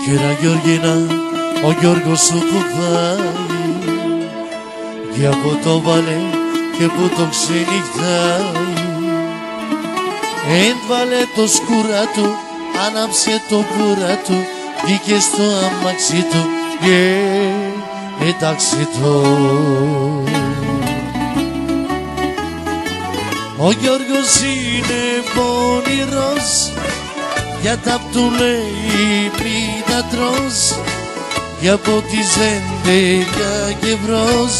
Κύρα Γεωργίνα, ο Γιώργος σου που πάει και από το βάλε και που το ξενυχτάει. Έβαλε το σκούρα του, άναψε το κούρα του, βγήκε στο αμάξι του και εντάξει το. Ο Γιώργος είναι πονηρός, για τα που του λέει μη τα τρως, για από τη ζέντελια και βρος,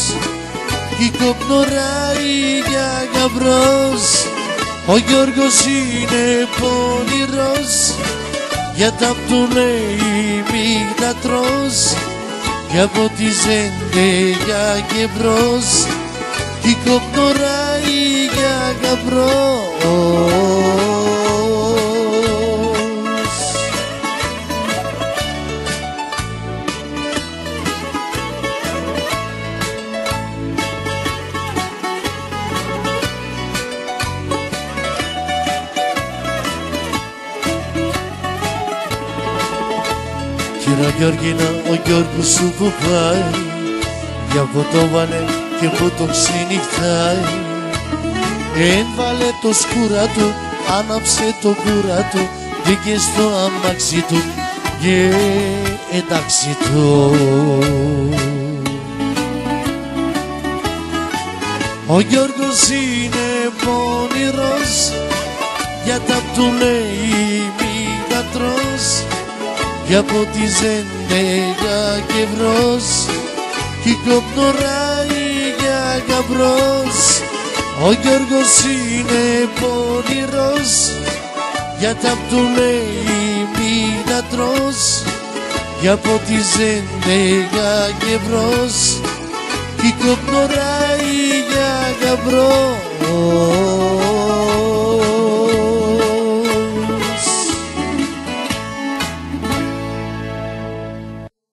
κι κοπνοράει για γαμπρός. Ο Γιώργος είναι πονηρός, για τα που του λέει μη τα τρως, για από τη ζέντελια και βρος, κι κοπνοράει για γαμπρός. Κύρα Γεωργίνα, ο Γιώργος σου που πάει για από το βάλε και που το ξενυχτάει. Έβαλε το σκούρα του, άναψε το κούρα του, βγήκε στο αμάξι του και εντάξει το. Ο Γιώργος είναι πονηρός, για τα που του λέει μη τα τρως, για από τη ζέντελια και βρος, κι κοπνοράει για γαμπρός. Ο Γιώργος είναι πονηρός, για τα που του λέει μη τα τρως, για από τη ζέντελια και βρος, κι κοπνοράει για γαμπρός.